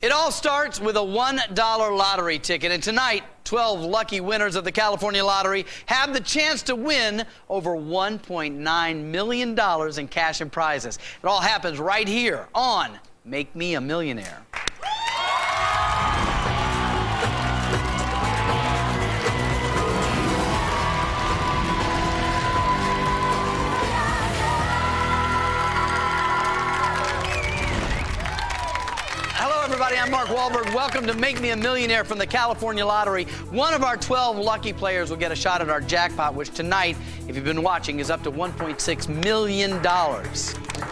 It all starts with a $1 lottery ticket, and tonight, 12 lucky winners of the California lottery have the chance to win over $1.9 million in cash and prizes. It all happens right here on Make Me a Millionaire. Everybody, I'm Mark Walberg. Welcome to Make Me a Millionaire from the California Lottery. One of our 12 lucky players will get a shot at our jackpot, which tonight, if you've been watching, is up to $1.6 million.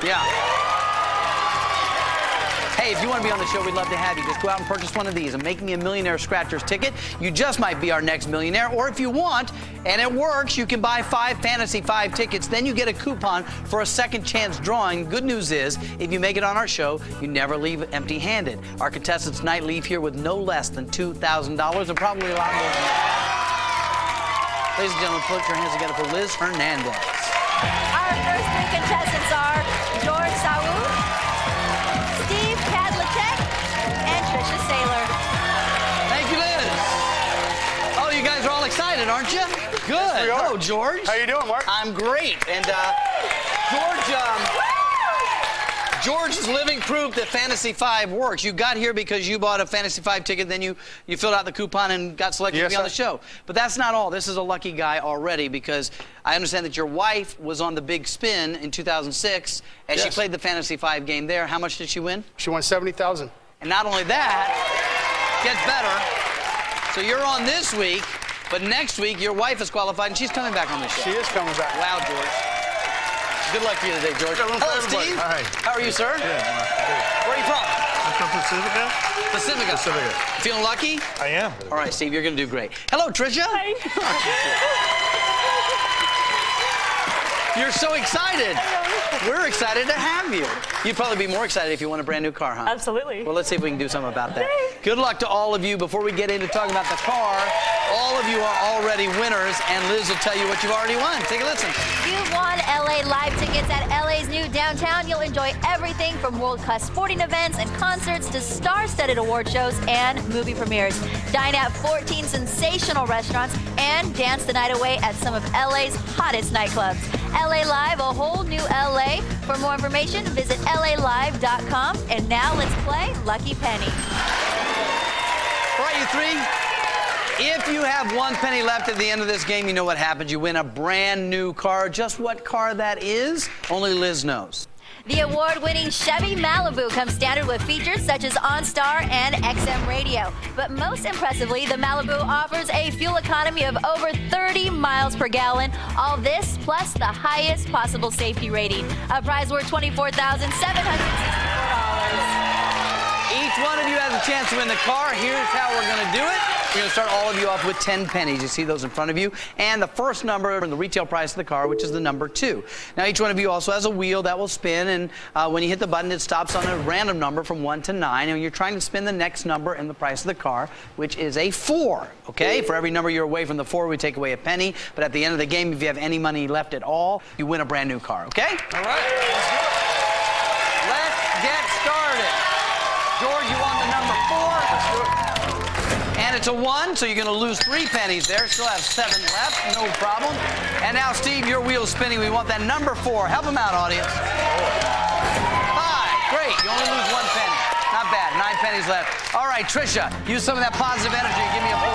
Yeah. Hey, if you want to be on the show, we'd love to have you. Just go out and purchase one of these, a Make Me a Millionaire Scratchers ticket. You just might be our next millionaire. Or if you want, and it works, you can buy 5 Fantasy 5 tickets. Then you get a coupon for a second chance drawing. Good news is, if you make it on our show, you never leave empty-handed. Our contestants tonight leave here with no less than $2,000 and probably a lot more than that. Ladies and gentlemen, put your hands together for Liz Hernandez. Our first 3 contestants are George Saul, Steve Cadlicek, and Trisha Saylor. Thank you, Liz. Oh, you guys are all excited, aren't you? Good. Yes, we are. Hello, George. How you doing, Mark? I'm great. And George is living proof that Fantasy 5 works. You got here because you bought a Fantasy 5 ticket, then you filled out the coupon and got selected to be on the show. But that's not all. This is a lucky guy already because I understand that your wife was on the Big Spin in 2006 and she played the Fantasy 5 game there. How much did she win? She won $70,000. And not only that, gets better. So you're on this week, but next week your wife is qualified and she's coming back on the show. She is coming back. Wow, George. Good luck to you today, George. Hello, Steve. Hi. How are you, sir? Good. Where are you from? I'm from Pacifica. Pacifica. Feeling lucky? I am. All right, Steve, you're going to do great. Hello, Trisha. Hi. You're so excited. We're excited to have you. You'd probably be more excited if you won a brand new car, huh? Absolutely. Well, let's see if we can do something about that. Good luck to all of you. Before we get into talking about the car, all of you are already winners, and Liz will tell you what you've already won. Take a listen. You've won LA Live tickets at LA's new downtown. You'll enjoy everything from world-class sporting events and concerts to star-studded award shows and movie premieres. Dine at 14 sensational restaurants and dance the night away at some of LA's hottest nightclubs. LA Live, a whole new LA. For more information, visit LALive.com. And now let's play Lucky Penny. All right, you three. If you have 1 penny left at the end of this game, you know what happens. You win a brand new car. Just what car that is, only Liz knows. The award-winning Chevy Malibu comes standard with features such as OnStar and XM radio. But most impressively, the Malibu offers a fuel economy of over 30 miles per gallon. All this plus the highest possible safety rating. A prize worth $24,764. Each one of you has a chance to win the car. Here's how we're going to do it. We're going to start all of you off with 10 pennies. You see those in front of you. And the first number in the retail price of the car, which is the number 2. Now, each one of you also has a wheel that will spin. And when you hit the button, it stops on a random number from 1 to 9. And you're trying to spin the next number in the price of the car, which is a 4. Okay? For every number you're away from the 4, we take away a penny. But at the end of the game, if you have any money left at all, you win a brand new car. Okay? All right. Let's do it. Let's get started. George, you want the number 4? Let's do it. And it's a 1, so you're going to lose 3 pennies there. Still have 7 left, no problem. And now, Steve, your wheel's spinning. We want that number 4. Help him out, audience. 5. Great. You only lose 1 penny. Not bad. 9 pennies left. All right, Trisha, use some of that positive energy. Give me a 4.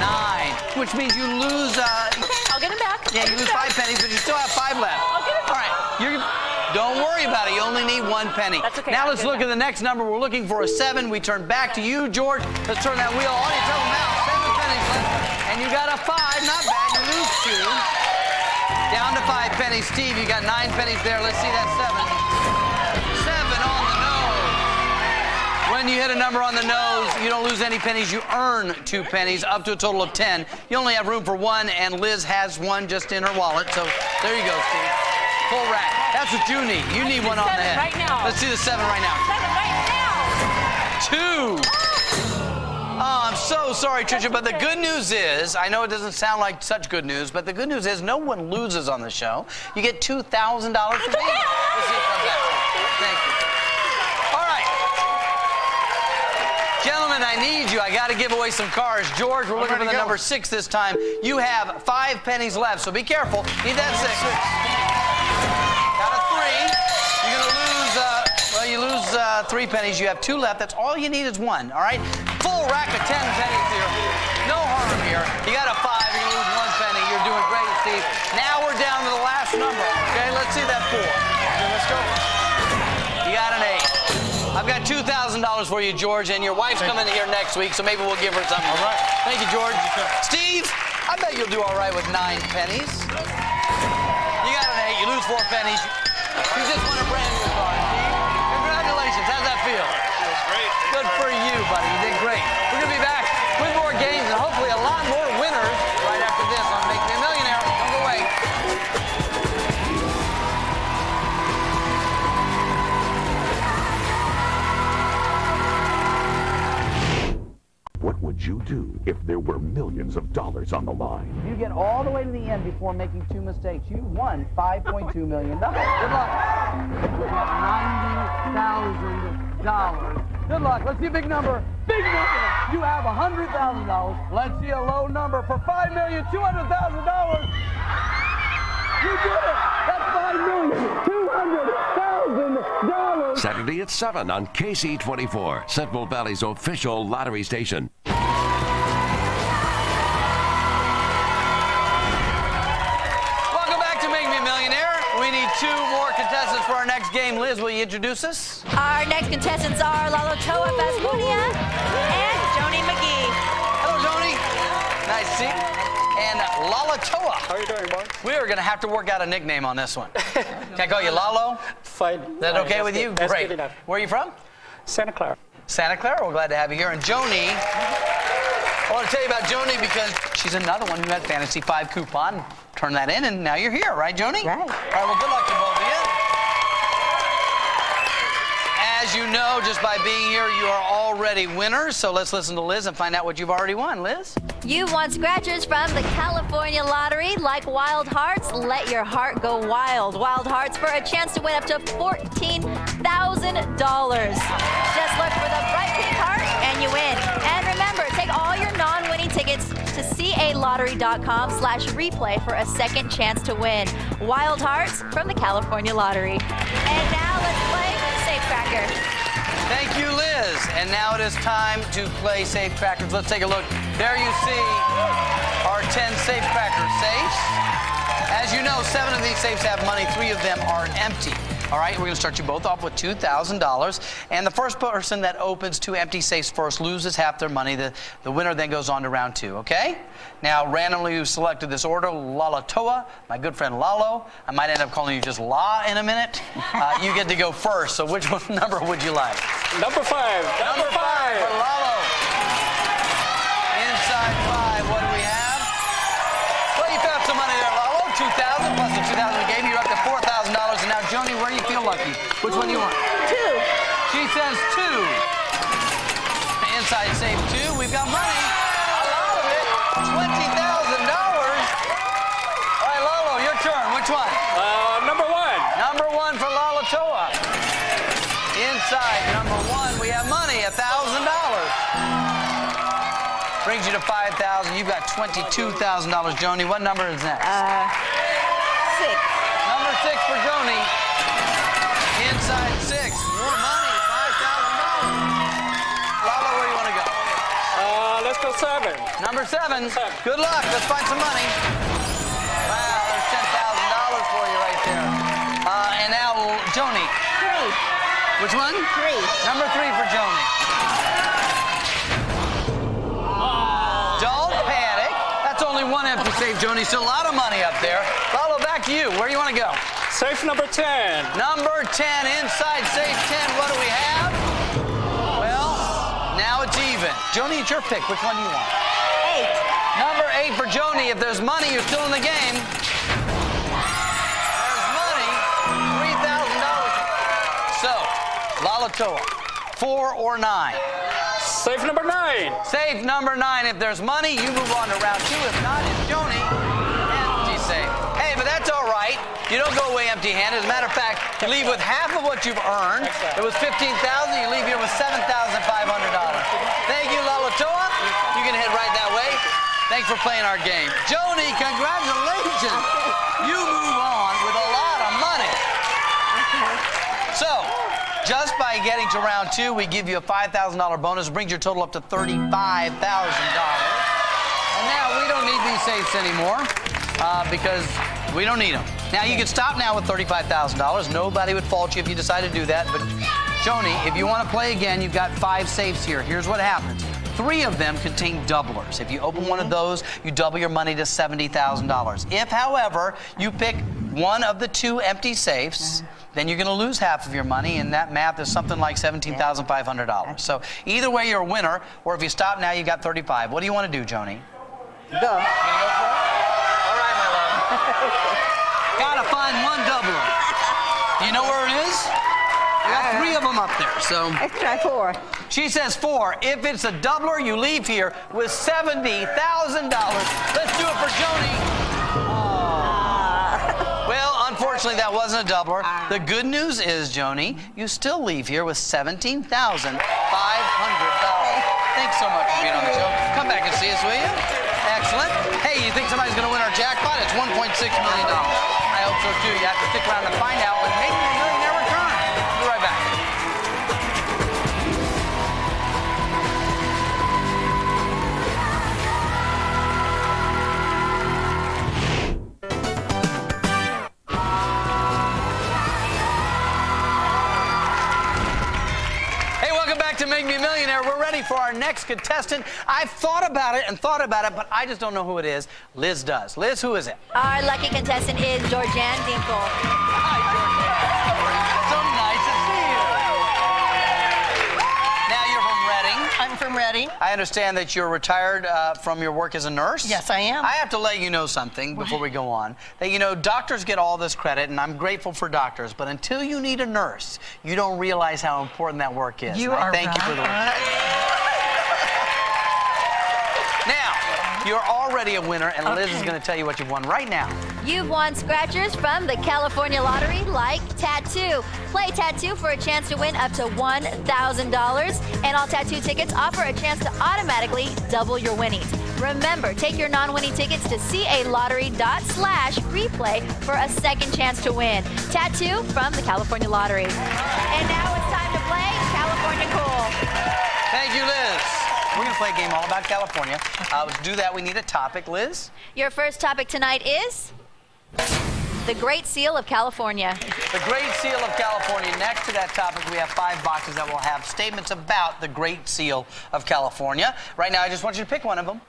9, which means you lose... I'll get it back. Yeah, you lose 5 pennies, but you still have 5 left. I'll get it back. All right. Don't worry about it. You only need 1 penny. That's okay. Now let's look at the next number. We're looking for a 7. We turn back to you, George. Let's turn that wheel. Audience, help him out. 7 pennies left. And you got a 5. Not bad. You lose 2. Down to 5 pennies. Steve, you got 9 pennies there. Let's see that 7. 7 on the nose. When you hit a number on the nose, you don't lose any pennies. You earn 2 pennies, up to a total of 10. You only have room for 1, and Liz has 1 just in her wallet. So there you go, Steve. Full rack. That's what you need. You need 1 on the head. Right now. Let's see the 7 right now. 7 right now. 2. Oh, I'm so sorry, Trisha, but the good news is, I know it doesn't sound like such good news, but the good news is no one loses on the show. You get $2,000 from me. We'll see you come back. Thank you. All right. Gentlemen, I need you. I got to give away some cars. George, we're looking for the number 6 this time. You have 5 pennies left, so be careful. Need that 6. Got a 3. You're going to lose, you lose 3 pennies. You have 2 left. That's all you need is 1, all right? Full rack of 10 pennies here. No harm here. You got a 5. You're going to lose 1 penny. You're doing great, Steve. Now we're down to the last number, okay? Let's see that 4. Okay, let's go. You got an 8. I've got $2,000 for you, George, and your wife's coming here next week, so maybe we'll give her something. All right. Thank you, George. Steve, I bet you'll do all right with 9 pennies. You got an 8. You lose 4 pennies. You just won a brand new car, Steve. Congratulations. How's that feel? Feels great. Good for you, buddy. You did great. We're going to be back with more games and hopefully a lot more winners right after this on Make Me a Millionaire. Don't go away. What would you do if there were millions of dollars on the line? You get all the way to the end before making 2 mistakes. You won $5.2 million. Good luck. You have $90,000. Good luck. Let's see a big number. Big number. You have $100,000. Let's see a low number for $5,200,000. You did it. That's $5,200,000. Saturday at 7 on KC24, Central Valley's official lottery station. Welcome back to Make Me a Millionaire. We need 2 more contestants for our next game. Liz, will you introduce us? Our next contestants are Lalotoa Vasconia and Joni McGee. Hello, Joni. Nice to see you. And Lalotoa. How are you doing, boy? We are going to have to work out a nickname on this one. Can I call you Lalo? Fine. Is that okay with you? That's Great. good enough. Where are you from? Santa Clara. Santa Clara. We're glad to have you here. And Joni, I want to tell you about Joni because she's another one who had Fantasy 5 coupon. Turn that in, and now you're here, right, Joni? Right. All right, well, good luck to both of you. As you know, just by being here, you are already winners. So let's listen to Liz and find out what you've already won. Liz? You won scratchers from the California Lottery. Like Wild Hearts, let your heart go wild. Wild Hearts for a chance to win up to $14,000. Just look for the bright pink heart and you win. And remember, take all your non-winning tickets to calottery.com/replay for a second chance to win. Wild Hearts from the California Lottery. And now let's play Safe Cracker. Thank you, Liz. And now it is time to play Safe Crackers. Let's take a look. There you see our 10 Safe Cracker safes. As you know, 7 of these safes have money. 3 of them are empty. All right, we're going to start you both off with $2,000. And the first person that opens 2 empty safes first loses half their money. The winner then goes on to round 2, okay? Now, randomly, you selected this order, Lalotoa, my good friend Lalo. I might end up calling you just La in a minute. You get to go first, so which number would you like? Number 5. Number 5 for Lalo. Inside 5, what do we have? Well, you found some money there, Lalo. 2,000 plus the 2,000 we gave you. You're up to $4,000. And now, Joni, where do you feel lucky? Which one do you want? 2. She says 2. Inside safe 2. We've got money. A lot of it. $20,000. All right, Lalo, your turn. Which one? Number 1. Number 1 for Lalotoa. Inside number 1, we have money, $1,000. Brings you to $5,000. You've got $22,000, Joni. What number is next? 6. Number 6 for Joni. Inside 6. More money, $5,000. Lalo, where do you want to go? Let's go 7. Number 7. Good luck. Let's find some money. Wow, there's $10,000 for you right there. And now, Joni. 3. Which one? 3. Number 3 for Joni. Don't panic. That's only 1 empty safe, Joni. Still a lot of money up there. Lalo, back to you. Where do you want to go? Safe number 10. Number 10, inside safe 10. What do we have? Well, now it's even. Joni, it's your pick. Which one do you want? 8. Number 8 for Joni. If there's money, you're still in the game. There's money. $3,000. So, Lalotoa, 4 or 9? Safe number 9. Safe number 9. If there's money, you move on to round 2. If not, it's Joni. Empty safe. Hey, but that's all right. You don't go away empty-handed. As a matter of fact, you leave with half of what you've earned. It was $15,000. You leave here with $7,500. Thanks for playing our game. Joni, congratulations. You move on with a lot of money. So, just by getting to round 2, we give you a $5,000 bonus, brings your total up to $35,000. And now we don't need these safes anymore because we don't need them. Now, you can stop now with $35,000. Nobody would fault you if you decide to do that. But, Joni, if you want to play again, you've got 5 safes here. Here's what happens. 3 of them contain doublers. If you open one of those, you double your money to $70,000. If, however, you pick one of the 2 empty safes, then you're going to lose half of your money, and that math is something like $17,500. So either way, you're a winner, or if you stop now, you got 35. What do you want to do, Joni? Go. You gonna go for it? All right, my love. Gotta find one doubler. Do you know where it is? We got 3 of them up there, so. Let's try 4. She says 4. If it's a doubler, you leave here with $70,000. Let's do it for Joni. Well, unfortunately, that wasn't a doubler. The good news is, Joni, you still leave here with $17,500. Thanks so much for being on the show. Come back and see us, will you? Excellent. Hey, you think somebody's going to win our jackpot? It's $1.6 million. I hope so, too. You have to stick around to find out when Make Me a Millionaire returns. We'll be right back. To Make Me a Millionaire, we're ready for our next contestant. I've thought about it, but I just don't know who it is. Liz does. Liz, who is it? Our lucky contestant is Georgianne Dinkle. Hi, Georgianne. So nice to see you. Now you're from Reading. I'm from Reading. I understand that you're retired from your work as a nurse. Yes, I am. I have to let you know something before we go on. That, you know, doctors get all this credit, and I'm grateful for doctors, but until you need a nurse, you don't realize how important that work is. You And I are thank you for the work. Now, you're already a winner, and Liz is going to tell you what you've won right now. You've won scratchers from the California Lottery, like Tattoo. Play Tattoo for a chance to win up to $1,000. And all Tattoo tickets offer a chance to automatically double your winnings. Remember, take your non-winning tickets to calottery.com/replay for a second chance to win. Tattoo from the California Lottery. And now it's time to play California Cool. Thank you, Liz. We're going to play a game all about California. To do that, we need a topic. Liz? Your first topic tonight is the Great Seal of California. The Great Seal of California. Next to that topic, we have 5 boxes that will have statements about the Great Seal of California. Right now, I just want you to pick one of them.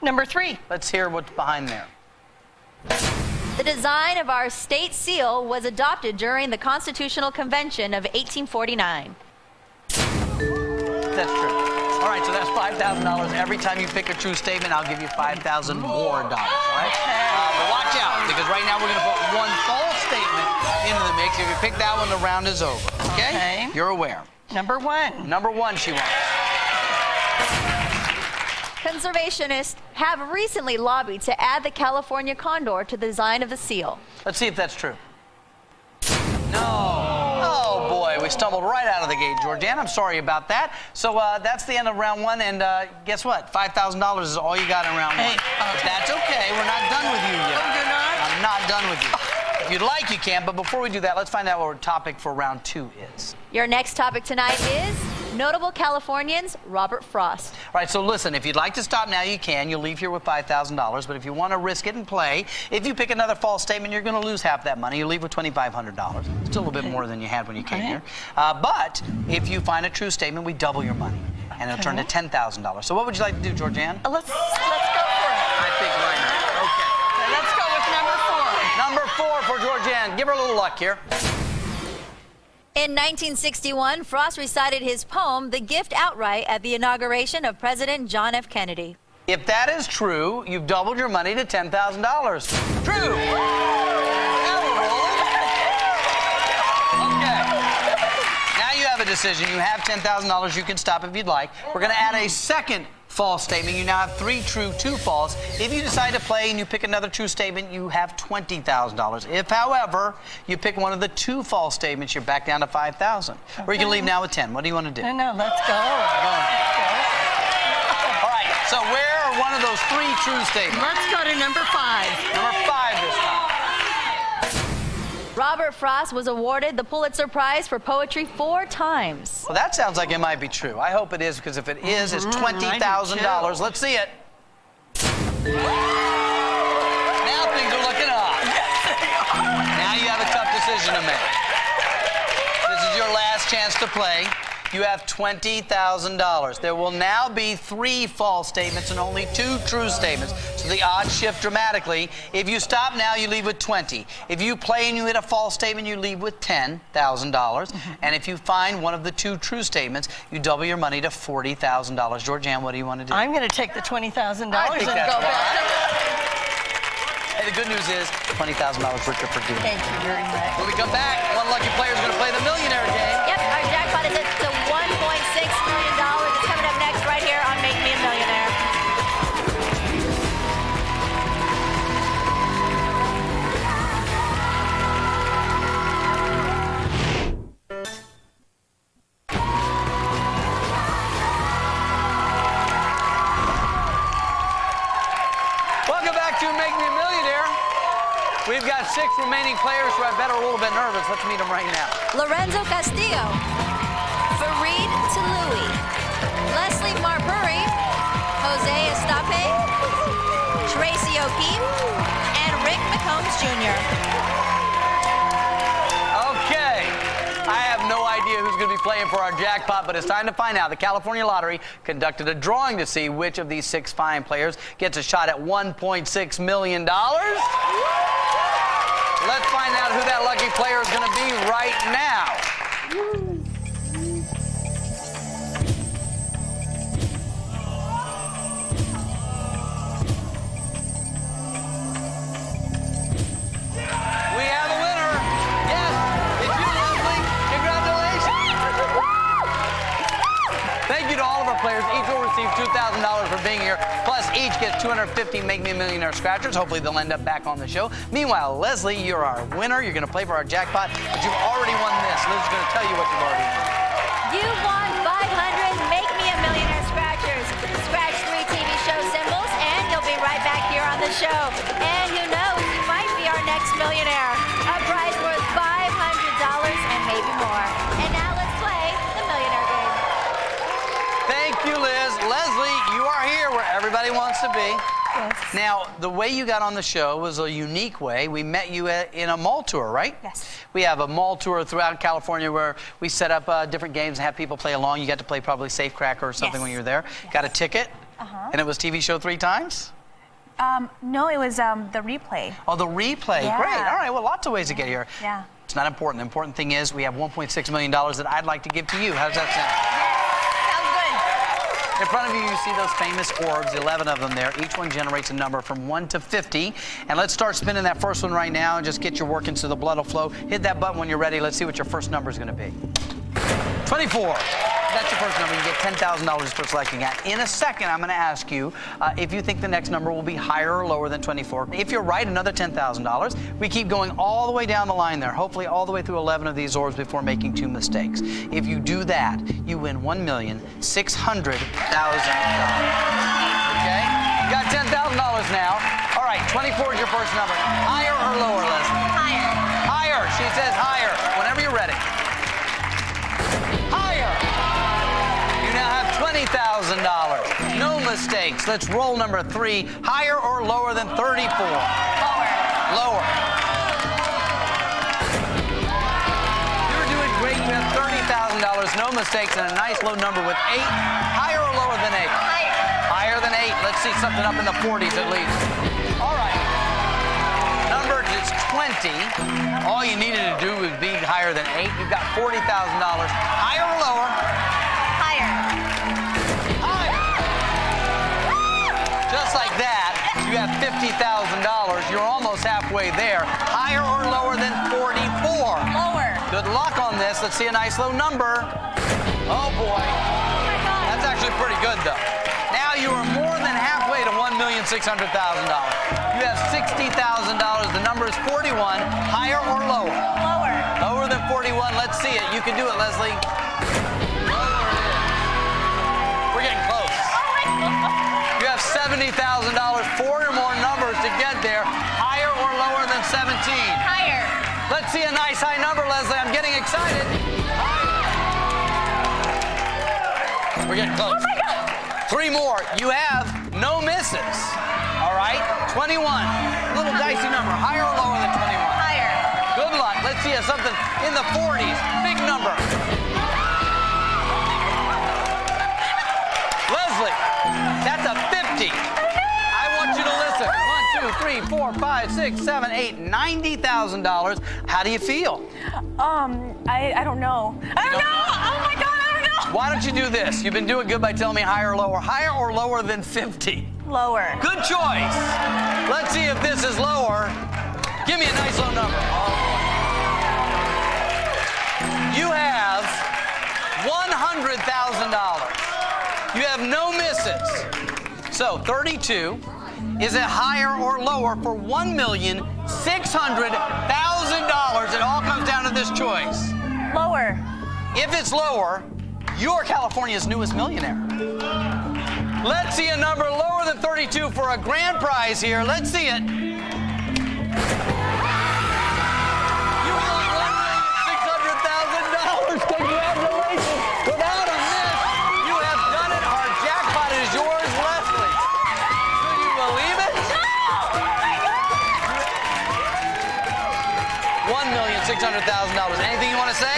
Number 3. Let's hear what's behind there. The design of our state seal was adopted during the Constitutional Convention of 1849. That's true. All right, so that's $5,000. Every time you pick a true statement, I'll give you $5,000 more, all right? But watch out, because right now we're going to put one false statement into the mix. If you pick that one, the round is over, okay? You're aware. Number 1. Number 1, she wants. Conservationists have recently lobbied to add the California condor to the design of the seal. Let's see if that's true. No. Oh, boy, we stumbled right out of the gate, Georgianne. I'm sorry about that. So that's the end of round 1, and guess what? $5,000 is all you got in round 1. But that's okay. We're not done with you yet. Oh, you're not? I'm not done with you. If you'd like, you can, but before we do that, let's find out what our topic for round 2 is. Your next topic tonight is notable Californians, Robert Frost. All right, so listen, if you'd like to stop now, you can. You'll leave here with $5,000, but if you want to risk it and play, if you pick another false statement, you're going to lose half that money. You leave with $2,500. Still a little bit more than you had when you came here. But if you find a true statement, we double your money, and it'll turn to $10,000. So what would you like to do, Georgianne? Let's go for it. I think right now. Okay. Let's go with number 4. Number 4 for Georgianne. Give her a little luck here. In 1961, Frost recited his poem, The Gift, outright at the inauguration of President John F. Kennedy. If that is true, you've doubled your money to $10,000. True. Okay. Now you have a decision. You have $10,000. You can stop if you'd like. We're going to add a second false statement. You now have 3 true, 2 false. If you decide to play and you pick another true statement, you have $20,000. If, however, you pick one of the 2 false statements, you're back down to $5,000. Or you can leave now with 10. What do you want to do? No, let's go. All right, so where are one of those three true statements. Let's go to number 5. Number 5 this time. Robert Frost was awarded the Pulitzer Prize for poetry 4 times. Well, that sounds like it might be true. I hope it is, because if it is, it's $20,000. Let's see it. Now things are looking up. Now you have a tough decision to make. This is your last chance to play. You have $20,000. There will now be 3 false statements and only 2 true statements. So the odds shift dramatically. If you stop now, you leave with 20. If you play and you hit a false statement, you leave with $10,000. And if you find one of the 2 true statements, you double your money to $40,000. Georgianne, what do you want to do? I'm going to take the $20,000 and go I think that's back. Hey, the good news is $20,000 richer for doing. Thank you very much. When we come back, one lucky player is going to play the Millionaire game. Yep, our jackpot is at to $1.6 million. It's coming up next right here on Make Me a Millionaire. Welcome back to Make Me a Millionaire. We've got 6 remaining players who I bet are a little bit nervous. Let's meet them right now. Lorenzo Castillo, Fareed Touloui, Leslie Marbury, Jose Estape, Tracy O'Keefe, and Rick McCombs Jr. Okay. I have no idea who's going to be playing for our jackpot, but it's time to find out. The California Lottery conducted a drawing to see which of these 6 fine players gets a shot at $1.6 million. Let's find out who that lucky player is going to be right now. We have a winner. Yes, it's you, Leslie. Congratulations. Thank you to all of our players. Each will receive $2,000 for being here. Plus, each gets 250 Make Me a Millionaire scratchers. Hopefully, they'll end up back on the show. Meanwhile, Leslie, you're our winner. You're going to play for our jackpot, but you've already won this. Liz is going to tell you what you've already won. You won 500 Make Me a Millionaire scratchers. Scratch 3 TV show symbols, and you'll be right back here on the show. And who knows, you might be our next millionaire. A prize worth $500 and maybe more. And now let's play the Millionaire game. Thank you, Liz. Leslie, you are here where everybody wants to be. Yes. Now, the way you got on the show was a unique way. We met you in a mall tour, right? Yes. We have a mall tour throughout California where we set up different games and have people play along. You got to play probably Safecracker or something Yes. when you were there. Yes. Got a ticket? And it was TV show 3 times? No, it was the replay. Oh, the replay. Yeah. Great. All right. Well, lots of ways to get here. Yeah. It's not important. The important thing is we have $1.6 million that I'd like to give to you. How does that sound? In front of you, you see those famous orbs, 11 of them there. Each one generates a number from 1 to 50. And let's start spinning that first one right now and just get your working so the blood will flow. Hit that button when you're ready. Let's see what your first number is going to be. 24. That's your first number. You get $10,000 for selecting that. In a second, I'm going to ask you if you think the next number will be higher or lower than 24. If you're right, another $10,000. We keep going all the way down the line there, hopefully all the way through 11 of these orbs before making 2 mistakes. If you do that, you win $1,600,000. Okay? You got $10,000 now. All right, 24 is your first number. Higher or lower, Leslie? Higher. Higher. She says higher. Whenever you're ready. Higher. You now have $20,000. No mistakes. Let's roll number 3. Higher or lower than 34? Lower. Lower. You're doing great. You have $30,000. No mistakes and a nice low number with 8. Higher or lower than 8? Higher. Higher than 8. Let's see something up in the 40s at least. All right. Number is 20. All you needed to do was be higher than 8. You've got $40,000. Higher or lower? Higher. Higher. Just like that, you have $50,000. You're almost halfway there. Higher or lower than 44? Lower. Good luck on this. Let's see a nice low number. Oh boy. That's actually pretty good though. Now you are more than halfway to $1,600,000. You have $60,000. The number is 41. Higher or lower? Lower. Lower than 41. Let's see it. You can do it, Leslie. Lower it is. We're getting close. You have $70,000. Higher. Let's see a nice high number, Leslie. I'm getting excited. We're getting close. Oh my God. 3 more. You have no misses. All right? 21. A little dicey number. Higher or lower than 21? Higher. Good luck. Let's see something in the 40s. Big number. Leslie, that's a 50. I want you to listen. 1, 2, 3, 4, 5, 6, 7, 8, $90,000. How do you feel? I don't know. I don't know. Oh my God, I don't know. Why don't you do this? You've been doing good by telling me higher or lower. Higher or lower than 50? Lower. Good choice. Let's see if this is lower. Give me a nice low number. You have $100,000. You have no misses. So 32. Is it higher or lower for $1,600,000? It all comes down to this choice. Lower. If it's lower, you're California's newest millionaire. Let's see a number lower than 32 for a grand prize here. Let's see it. You won $1,600,000. Congratulations. Without a miss, you have done it. Our jackpot is yours, Leslie. Could you believe it? $1,600,000. Anything you want to say?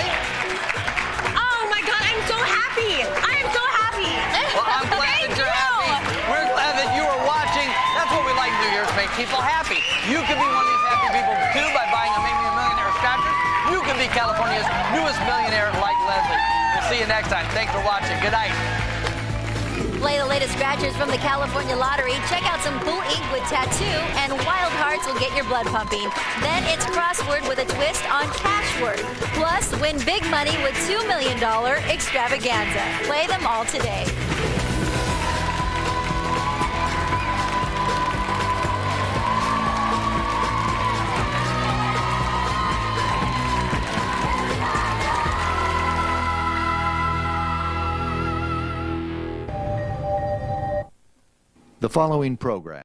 Oh my God, I'm so happy. I am so happy. Well, I'm glad that you're happy. We're glad that you are watching. That's what we like to do here, is make people happy. You can be one of these happy people too by buying a Maybe a Millionaire scratcher. You can be California's newest millionaire like Leslie. We'll see you next time. Thanks for watching. Good night. Play the latest scratchers from the California Lottery. Check out some cool ink with tattoo, and Wild Hearts will get your blood pumping. Then it's crossword with a twist on cashword. Plus, win big money with $2 million extravaganza. Play them all today. The following program